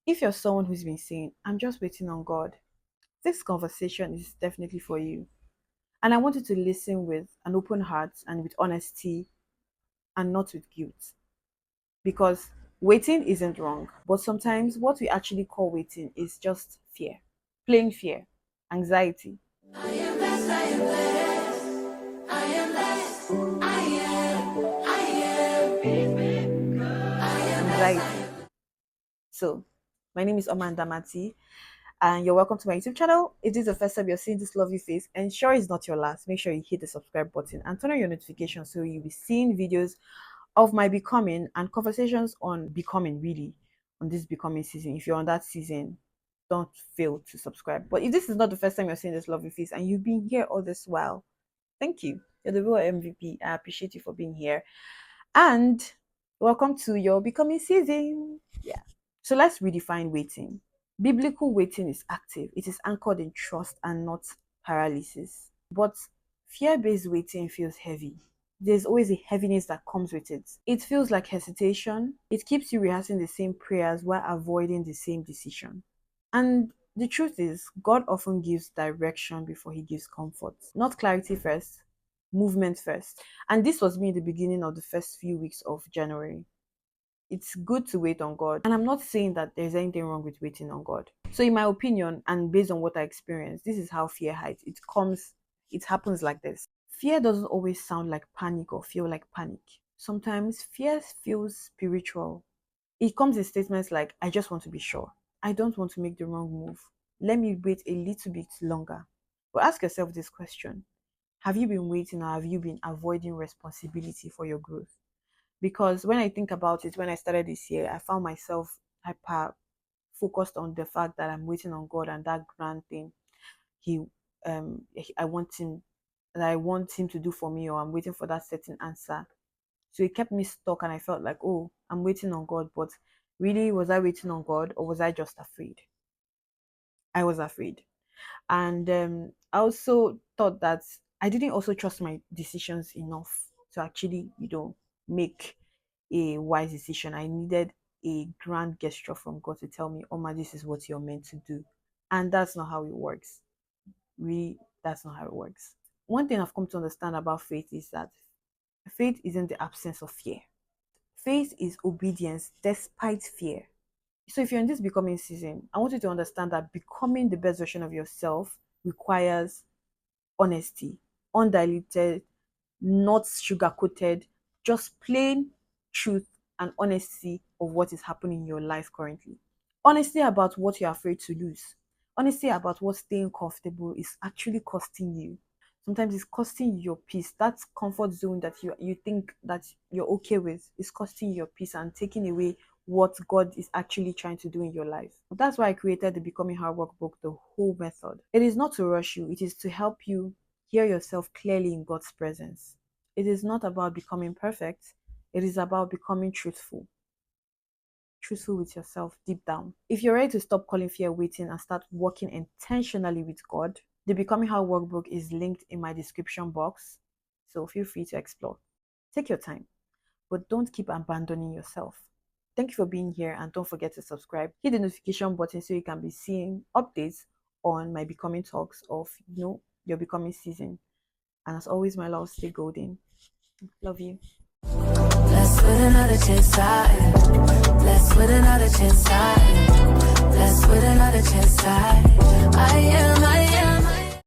If you're someone who's been saying, I'm just waiting on God, this conversation is definitely for you. And I want you to listen with an open heart and with honesty and not with guilt. Because waiting isn't wrong, but sometimes what we actually call waiting is just fear, plain fear, anxiety, I am blessed, I am blessed. I am blessed. I am anxiety. blessed. So, my name is Amanda Mati, and you're welcome to my YouTube channel. If this is the first time you're seeing this lovely face, and sure it's not your last, make sure you hit the subscribe button and turn on your notifications so you'll be seeing videos of my becoming and conversations on becoming, really, on this becoming season. If you're on that season, don't fail to subscribe. But if this is not the first time you're seeing this lovely face and you've been here all this while, thank you. You're the real MVP. I appreciate you for being here. And welcome to your becoming season. Yeah. So let's redefine waiting. Biblical waiting is active, it is anchored in trust and not paralysis. But fear based waiting feels heavy. There's always a heaviness that comes with it. It feels like hesitation. It keeps you rehearsing the same prayers while avoiding the same decision. And the truth is, God often gives direction before he gives comfort. Not clarity first, movement first. And this was me in the beginning of the first few weeks of January. It's good to wait on God. And I'm not saying that there's anything wrong with waiting on God. So, in my opinion, and based on what I experienced, this is how fear hides. It happens like this. Fear doesn't always sound like panic or feel like panic. Sometimes fear feels spiritual. It comes in statements like, I just want to be sure. I don't want to make the wrong move. Let me wait a little bit longer. But ask yourself this question: have you been waiting, or have you been avoiding responsibility for your growth? Because when I think about it, when I started this year, I found myself hyper focused on the fact that I'm waiting on God and that grand thing He I want him that I want him to do for me, or I'm waiting for that certain answer. So it kept me stuck and I felt like, oh, I'm waiting on God, but really, was I waiting on God or was I just afraid? I was afraid. And I also thought that I didn't also trust my decisions enough to actually, make a wise decision. I needed a grand gesture from God to tell me, Oma, this is what you're meant to do. And that's not how it works. Really, that's not how it works. One thing I've come to understand about faith is that faith isn't the absence of fear. Faith is obedience despite fear. So if you're in this becoming season, I want you to understand that becoming the best version of yourself requires honesty, undiluted, not sugar coated, just plain truth and honesty of what is happening in your life currently. Honesty about what you're afraid to lose. Honesty about what staying comfortable is actually costing you. Sometimes it's costing you your peace. That comfort zone that you think that you're okay with is costing you your peace and taking away what God is actually trying to do in your life. That's why I created the Becoming Hard Work book, the whole method. It is not to rush you, it is to help you hear yourself clearly in God's presence. It is not about becoming perfect, it is about becoming truthful. Truthful with yourself deep down. If you're ready to stop calling fear waiting and start working intentionally with God, the Becoming Hard Workbook is linked in my description box, so feel free to explore. Take your time, but don't keep abandoning yourself. Thank you for being here, and don't forget to subscribe. Hit the notification button so you can be seeing updates on my becoming talks of your becoming season. And as always, my love, stay golden. Love you. Blessed with another chance, blessed with another chance, blessed with another chance,